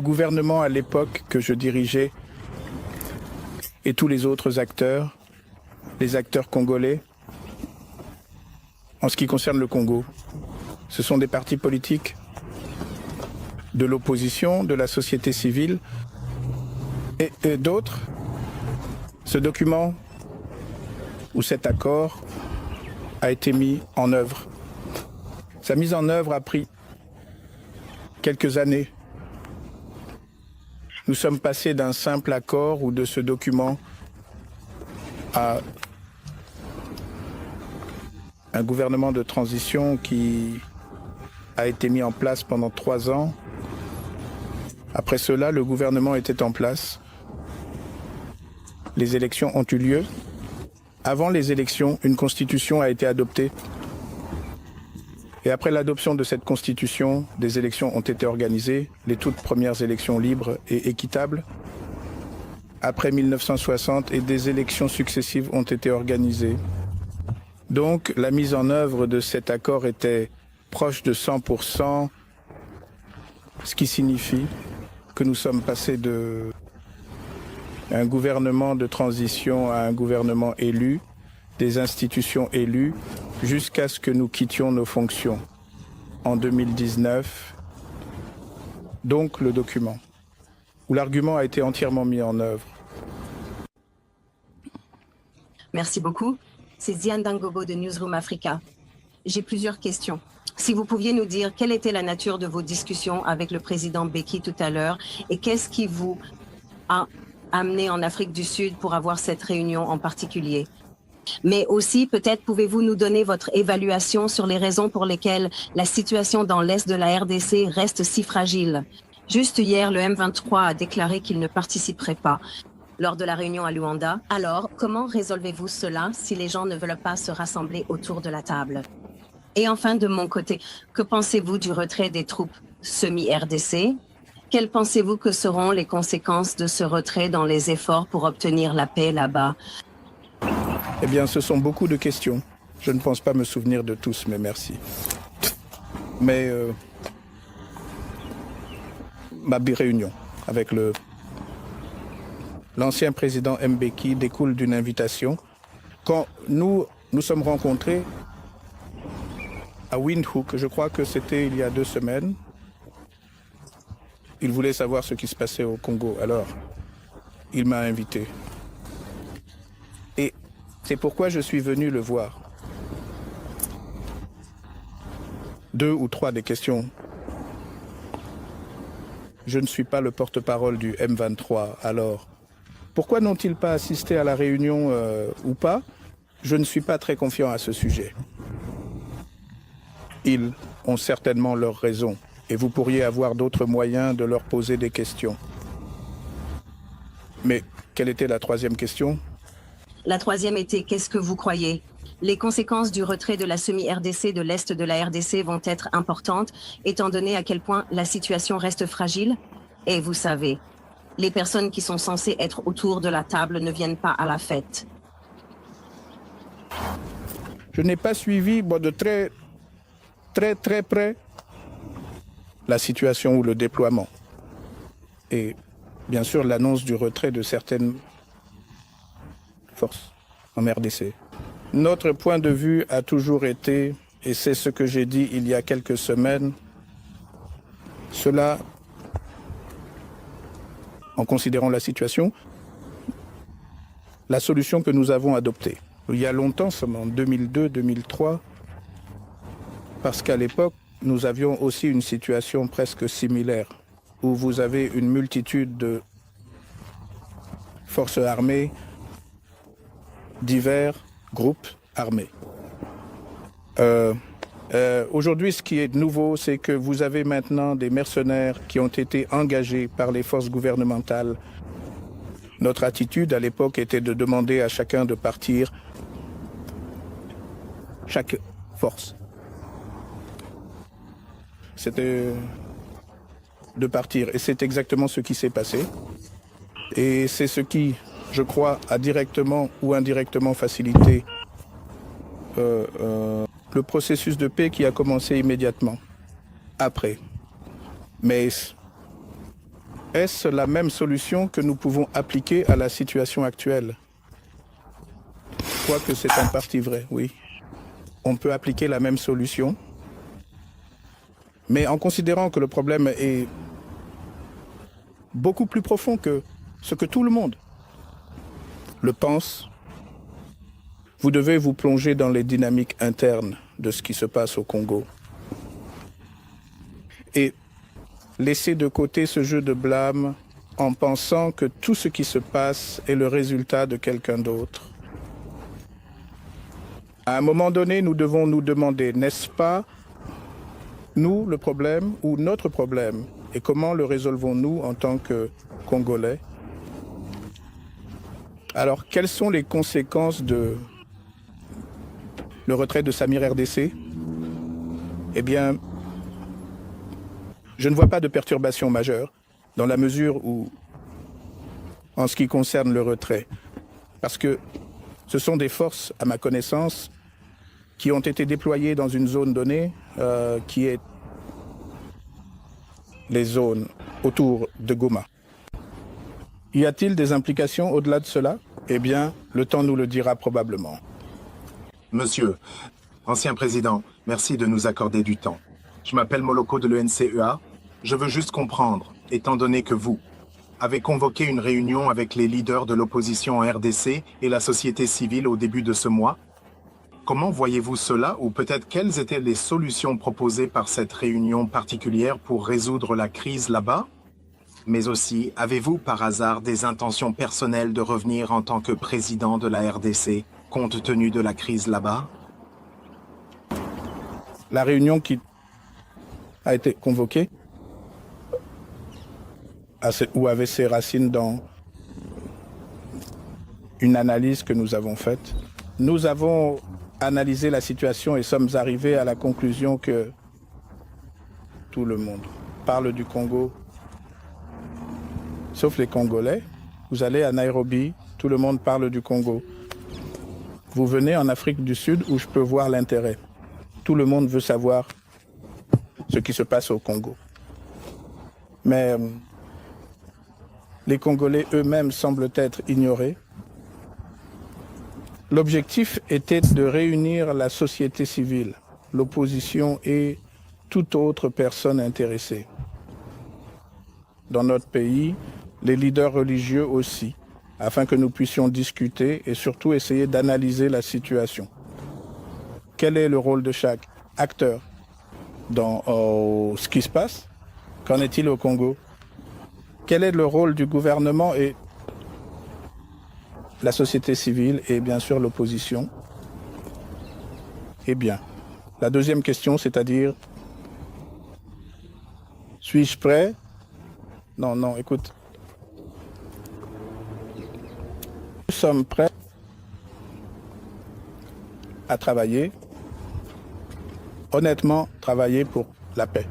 gouvernement à l'époque que je dirigeais et tous les autres acteurs, les acteurs congolais, en ce qui concerne le Congo, ce sont des partis politiques de l'opposition, de la société civile et d'autres. Ce document ou cet accord a été mis en œuvre. Sa mise en œuvre a pris quelques années. Nous sommes passés d'un simple accord ou de ce document à un gouvernement de transition qui a été mis en place pendant 3 ans. Après cela, le gouvernement était en place. Les élections ont eu lieu. Avant les élections, une constitution a été adoptée. Et après l'adoption de cette constitution, des élections ont été organisées, les toutes premières élections libres et équitables. Après 1960, et des élections successives ont été organisées. Donc, la mise en œuvre de cet accord était proche de 100%, ce qui signifie que nous sommes passés d'un gouvernement de transition à un gouvernement élu, des institutions élues, jusqu'à ce que nous quittions nos fonctions en 2019. Donc le document, où l'argument a été entièrement mis en œuvre. Merci beaucoup. C'est Diane Dangobo de Newsroom Africa. J'ai plusieurs questions. Si vous pouviez nous dire quelle était la nature de vos discussions avec le président Mbeki tout à l'heure et qu'est-ce qui vous a amené en Afrique du Sud pour avoir cette réunion en particulier. Mais aussi, peut-être pouvez-vous nous donner votre évaluation sur les raisons pour lesquelles la situation dans l'Est de la RDC reste si fragile. Juste hier, le M23 a déclaré qu'il ne participerait pas lors de la réunion à Luanda. Alors, comment résolvez-vous cela si les gens ne veulent pas se rassembler autour de la table? Et enfin, de mon côté, que pensez-vous du retrait des troupes semi-RDC? Quelles pensez-vous que seront les conséquences de ce retrait dans les efforts pour obtenir la paix là-bas? Eh bien, ce sont beaucoup de questions. Je ne pense pas me souvenir de tous, mais merci. Mais ma réunion avec l'ancien président Mbeki découle d'une invitation. Quand nous sommes rencontrés à Windhoek, je crois que c'était il y a 2 semaines, il voulait savoir ce qui se passait au Congo. Alors, il m'a invité. Et c'est pourquoi je suis venu le voir. 2 ou 3 des questions. Je ne suis pas le porte-parole du M23, alors pourquoi n'ont-ils pas assisté à la réunion ou pas? Je ne suis pas très confiant à ce sujet. Ils ont certainement leurs raisons et vous pourriez avoir d'autres moyens de leur poser des questions. Mais quelle était la 3e question? La 3e était, qu'est-ce que vous croyez? Les conséquences du retrait de la semi-RDC de l'Est de la RDC vont être importantes, étant donné à quel point la situation reste fragile. Et vous savez, les personnes qui sont censées être autour de la table ne viennent pas à la fête. Je n'ai pas suivi de très près la situation ou le déploiement. Et bien sûr l'annonce du retrait de certaines forces en RDC. Notre point de vue a toujours été, et c'est ce que j'ai dit il y a quelques semaines, cela, en considérant la situation, la solution que nous avons adoptée. Il y a longtemps, en 2002-2003, parce qu'à l'époque, nous avions aussi une situation presque similaire, où vous avez une multitude de forces armées, divers groupes armés. Aujourd'hui, ce qui est nouveau, c'est que vous avez maintenant des mercenaires qui ont été engagés par les forces gouvernementales. Notre attitude à l'époque était de demander à chacun de partir, chaque force. C'était de partir. Et c'est exactement ce qui s'est passé. Et c'est ce qui, je crois, a directement ou indirectement facilité le processus de paix qui a commencé immédiatement après. Mais est-ce la même solution que nous pouvons appliquer à la situation actuelle? Quoique c'est en partie vrai, oui. On peut appliquer la même solution, mais en considérant que le problème est beaucoup plus profond que ce que tout le monde le pense, vous devez vous plonger dans les dynamiques internes de ce qui se passe au Congo et laisser de côté ce jeu de blâme en pensant que tout ce qui se passe est le résultat de quelqu'un d'autre. À un moment donné, nous devons nous demander, n'est-ce pas nous le problème ou notre problème? Et comment le résolvons-nous en tant que Congolais? Alors, quelles sont les conséquences de le retrait de Samir RDC? Eh bien, je ne vois pas de perturbation majeure dans la mesure où, en ce qui concerne le retrait, parce que ce sont des forces, à ma connaissance, qui ont été déployées dans une zone donnée, qui est les zones autour de Goma. Y a-t-il des implications au-delà de cela? Eh bien, le temps nous le dira probablement. Monsieur, ancien président, merci de nous accorder du temps. Je m'appelle Moloko de l'ENCEA. Je veux juste comprendre, étant donné que vous avez convoqué une réunion avec les leaders de l'opposition en RDC et la société civile au début de ce mois, comment voyez-vous cela ou peut-être quelles étaient les solutions proposées par cette réunion particulière pour résoudre la crise là-bas? Mais aussi, avez-vous par hasard des intentions personnelles de revenir en tant que président de la RDC, compte tenu de la crise là-bas? La réunion qui a été convoquée ou avait ses racines dans une analyse que nous avons faite. Nous avons analysé la situation et sommes arrivés à la conclusion que tout le monde parle du Congo, sauf les Congolais. Vous allez à Nairobi, tout le monde parle du Congo. Vous venez en Afrique du Sud où je peux voir l'intérêt. Tout le monde veut savoir ce qui se passe au Congo. Mais les Congolais eux-mêmes semblent être ignorés. L'objectif était de réunir la société civile, l'opposition et toute autre personne intéressée. Dans notre pays, les leaders religieux aussi, afin que nous puissions discuter et surtout essayer d'analyser la situation. Quel est le rôle de chaque acteur dans ce qui se passe? Qu'en est-il au Congo? Quel est le rôle du gouvernement et la société civile et bien sûr l'opposition? Eh bien, la deuxième question, c'est-à-dire, suis-je prêt? Non, écoute. Nous sommes prêts à travailler, honnêtement, travailler pour la paix.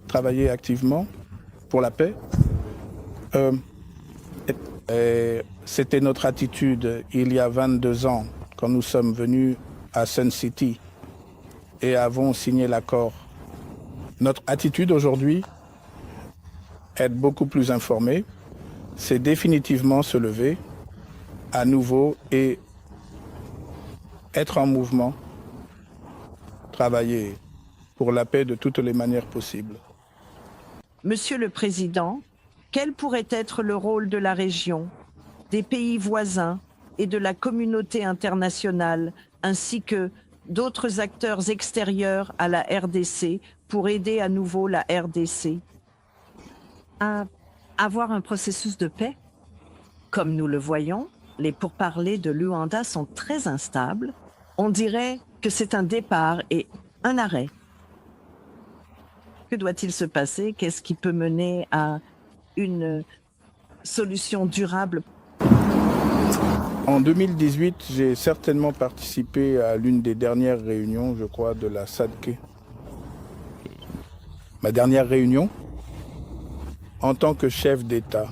Travailler activement pour la paix. C'était notre attitude il y a 22 ans, quand nous sommes venus à Sun City et avons signé l'accord. Notre attitude aujourd'hui, être beaucoup plus informé, c'est définitivement se lever à nouveau et être en mouvement, travailler pour la paix de toutes les manières possibles. Monsieur le Président, quel pourrait être le rôle de la région, des pays voisins et de la communauté internationale, ainsi que d'autres acteurs extérieurs à la RDC pour aider à nouveau la RDC à avoir un processus de paix? Comme nous le voyons, les pourparlers de Luanda sont très instables. On dirait que c'est un départ et un arrêt. Que doit-il se passer? Qu'est-ce qui peut mener à une solution durable? En 2018, j'ai certainement participé à l'une des dernières réunions, je crois, de la SADC. Ma dernière réunion, en tant que chef d'État,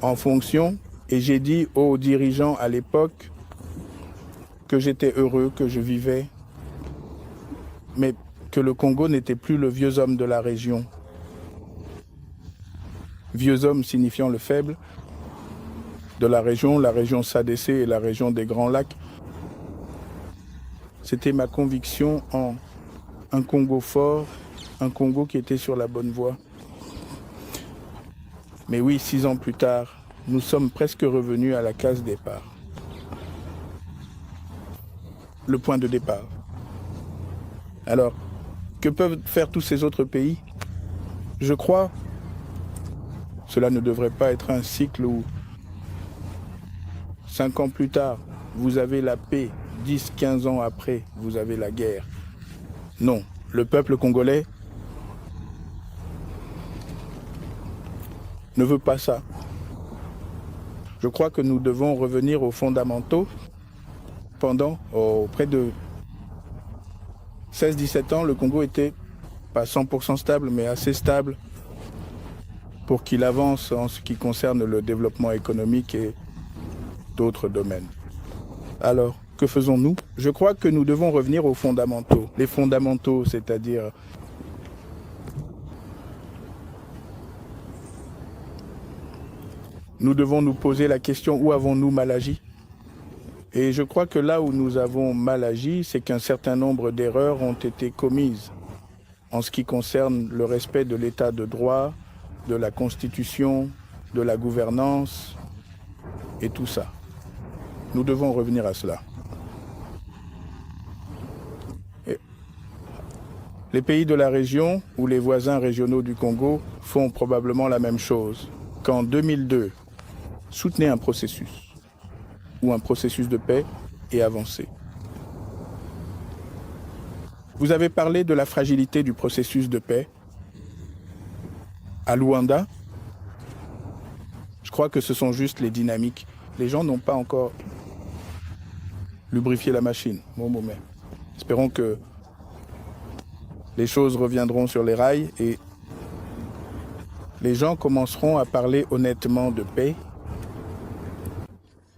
en fonction, et j'ai dit aux dirigeants à l'époque que j'étais heureux, que je vivais, mais que le Congo n'était plus le vieux homme de la région. vieux homme signifiant le faible de la région SADC et la région des Grands Lacs. C'était ma conviction en un Congo fort, un Congo qui était sur la bonne voie. Mais oui, 6 ans plus tard, nous sommes presque revenus à la case départ. Le point de départ. Alors, que peuvent faire tous ces autres pays? Je crois, cela ne devrait pas être un cycle où 5 ans plus tard, vous avez la paix, 10, 15 ans après, vous avez la guerre. Non, le peuple congolais ne veut pas ça. Je crois que nous devons revenir aux fondamentaux pendant près de 16-17 ans, le Congo était pas 100% stable, mais assez stable pour qu'il avance en ce qui concerne le développement économique et d'autres domaines. Alors, que faisons-nous? Je crois que nous devons revenir aux fondamentaux. Les fondamentaux, c'est-à-dire nous devons nous poser la question où avons-nous mal agi? Et je crois que là où nous avons mal agi, c'est qu'un certain nombre d'erreurs ont été commises en ce qui concerne le respect de l'état de droit, de la Constitution, de la gouvernance et tout ça. Nous devons revenir à cela. Et les pays de la région ou les voisins régionaux du Congo font probablement la même chose. Qu'en 2002, soutenez un processus ou un processus de paix et avancez. Vous avez parlé de la fragilité du processus de paix à Luanda. Je crois que ce sont juste les dynamiques. Les gens n'ont pas encore lubrifié la machine. Mais espérons que les choses reviendront sur les rails et les gens commenceront à parler honnêtement de paix.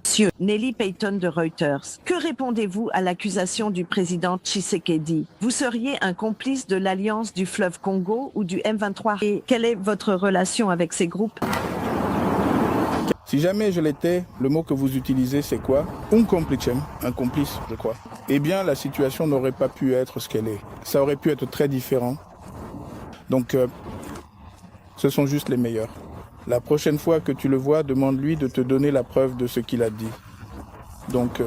Monsieur Nelly Payton de Reuters, que répondez-vous à l'accusation du président Tshisekedi? Vous seriez un complice de l'Alliance du fleuve Congo ou du M23? Et quelle est votre relation avec ces groupes? Si jamais je l'étais, le mot que vous utilisez, c'est quoi? Un complicem, un complice, je crois. Eh bien, la situation n'aurait pas pu être ce qu'elle est. Ça aurait pu être très différent. Donc, ce sont juste les meilleurs. La prochaine fois que tu le vois, demande-lui de te donner la preuve de ce qu'il a dit. Donc,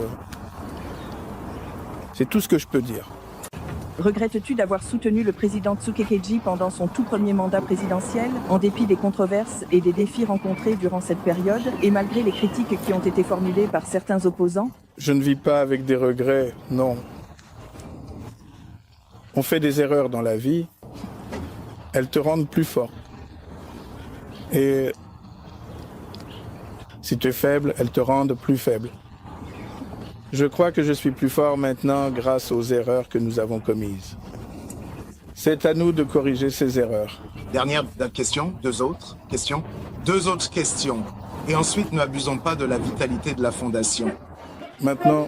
c'est tout ce que je peux dire. Regrettes-tu d'avoir soutenu le président Tshisekedi pendant son tout premier mandat présidentiel, en dépit des controverses et des défis rencontrés durant cette période, et malgré les critiques qui ont été formulées par certains opposants? Je ne vis pas avec des regrets, non. On fait des erreurs dans la vie, elles te rendent plus fort. Et si tu es faible, elles te rendent plus faible. Je crois que je suis plus fort maintenant grâce aux erreurs que nous avons commises. C'est à nous de corriger ces erreurs. Dernière question, deux autres questions. Et ensuite, n'abusons pas de la vitalité de la Fondation. Maintenant,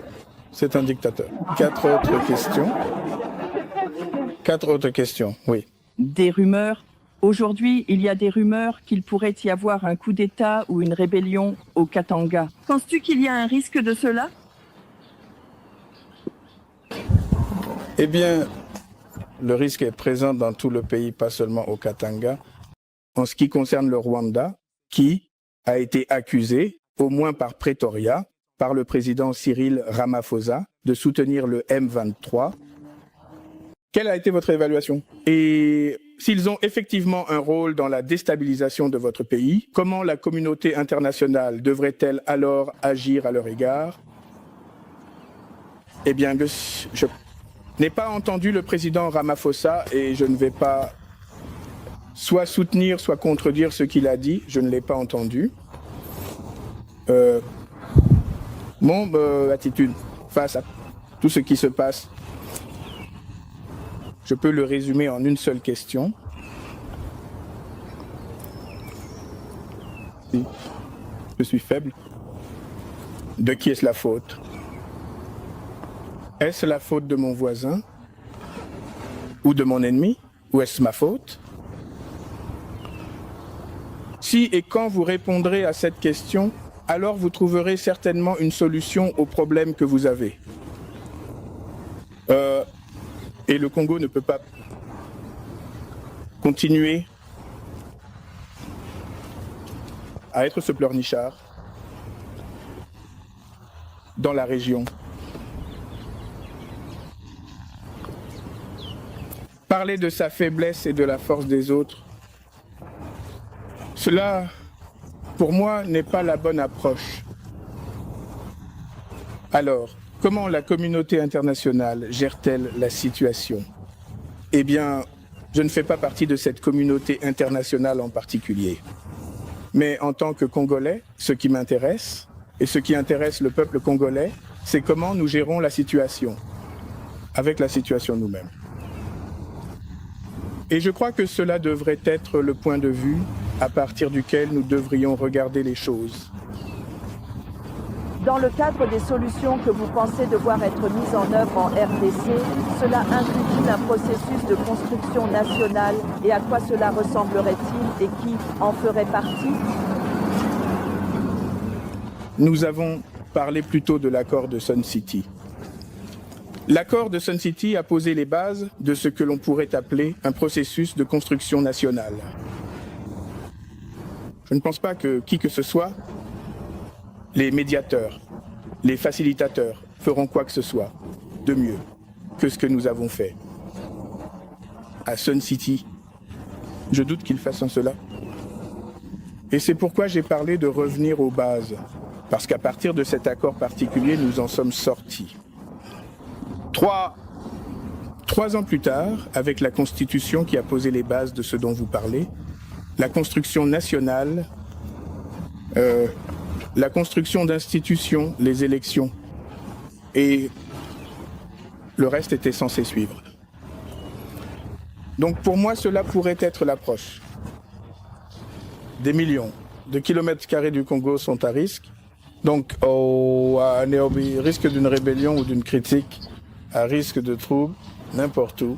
c'est un dictateur. 4 autres questions, oui. Des rumeurs. Aujourd'hui, il y a des rumeurs qu'il pourrait y avoir un coup d'État ou une rébellion au Katanga. Penses-tu qu'il y a un risque de cela? Eh bien, le risque est présent dans tout le pays, pas seulement au Katanga. En ce qui concerne le Rwanda, qui a été accusé, au moins par Pretoria, par le président Cyril Ramaphosa, de soutenir le M23. Quelle a été votre évaluation? Et s'ils ont effectivement un rôle dans la déstabilisation de votre pays, comment la communauté internationale devrait-elle alors agir à leur égard? Eh bien, je n'ai pas entendu le président Ramaphosa et je ne vais pas soit soutenir, soit contredire ce qu'il a dit. Je ne l'ai pas entendu. Mon attitude face à tout ce qui se passe, je peux le résumer en une seule question. Si je suis faible, de qui est-ce la faute? Est-ce la faute de mon voisin ou de mon ennemi? Ou est-ce ma faute? Si et quand vous répondrez à cette question, alors vous trouverez certainement une solution au problème que vous avez. Et le Congo ne peut pas continuer à être ce pleurnichard dans la région. Parler de sa faiblesse et de la force des autres, cela, pour moi, n'est pas la bonne approche. Alors, comment la communauté internationale gère-t-elle la situation? Eh bien, je ne fais pas partie de cette communauté internationale en particulier. Mais en tant que Congolais, ce qui m'intéresse, et ce qui intéresse le peuple congolais, c'est comment nous gérons la situation, avec la situation nous-mêmes. Et je crois que cela devrait être le point de vue à partir duquel nous devrions regarder les choses. Dans le cadre des solutions que vous pensez devoir être mises en œuvre en RDC, cela inclut-il un processus de construction nationale et à quoi cela ressemblerait-il et qui en ferait partie? Nous avons parlé plutôt de l'accord de Sun City. L'accord de Sun City a posé les bases de ce que l'on pourrait appeler un processus de construction nationale. Je ne pense pas que qui que ce soit, les médiateurs, les facilitateurs feront quoi que ce soit de mieux que ce que nous avons fait. À Sun City, je doute qu'ils fassent cela. Et c'est pourquoi j'ai parlé de revenir aux bases, parce qu'à partir de cet accord particulier, nous en sommes sortis. Trois ans plus tard, avec la Constitution qui a posé les bases de ce dont vous parlez, la construction nationale, la construction d'institutions, les élections, et le reste était censé suivre. Donc pour moi, cela pourrait être l'approche. Des millions de kilomètres carrés du Congo sont à risque, donc à risque d'une rébellion ou d'une critique, à risque de troubles n'importe où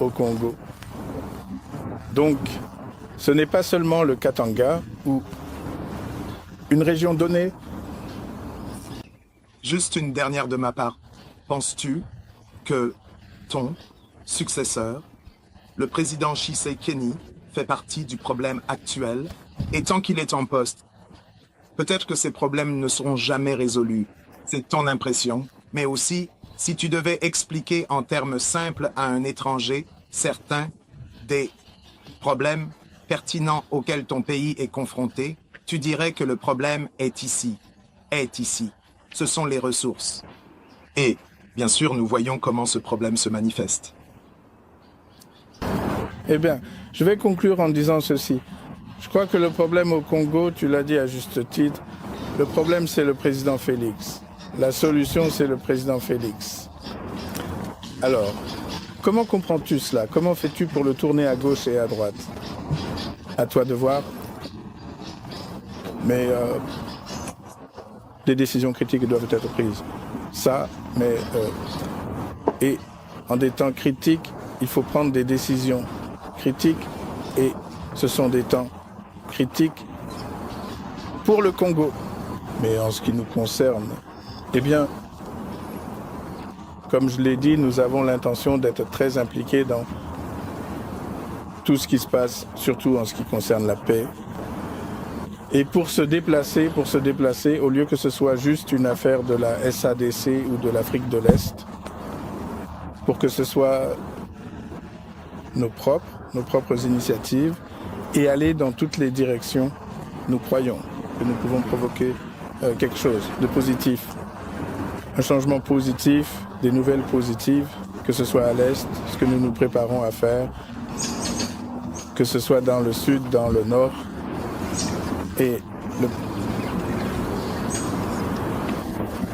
au Congo. Donc, ce n'est pas seulement le Katanga ou une région donnée. Juste une dernière de ma part. Penses-tu que ton successeur, le président Tshisekedi, fait partie du problème actuel et tant qu'il est en poste, peut-être que ces problèmes ne seront jamais résolus. C'est ton impression, mais aussi si tu devais expliquer en termes simples à un étranger certains des problèmes pertinents auxquels ton pays est confronté, tu dirais que le problème est ici. Ce sont les ressources. Et, bien sûr, nous voyons comment ce problème se manifeste. Eh bien, je vais conclure en disant ceci. Je crois que le problème au Congo, tu l'as dit à juste titre, le problème c'est le président Félix. La solution c'est le président Félix. Alors, comment comprends-tu cela? Comment fais-tu pour le tourner à gauche et à droite? À toi de voir. Mais des décisions critiques doivent être prises. Ça, mais... et en des temps critiques, il faut prendre des décisions critiques et ce sont des temps critiques pour le Congo. Mais en ce qui nous concerne, eh bien, comme je l'ai dit, nous avons l'intention d'être très impliqués dans tout ce qui se passe, surtout en ce qui concerne la paix. Et pour se déplacer, au lieu que ce soit juste une affaire de la SADC ou de l'Afrique de l'Est, pour que ce soit nos propres initiatives, et aller dans toutes les directions, nous croyons que nous pouvons provoquer quelque chose de positif. Un changement positif, des nouvelles positives, que ce soit à l'Est, ce que nous nous préparons à faire, que ce soit dans le Sud, dans le Nord, et le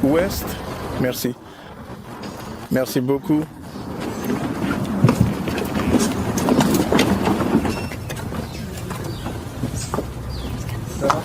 Ouest. Merci. Merci beaucoup. Ça va ?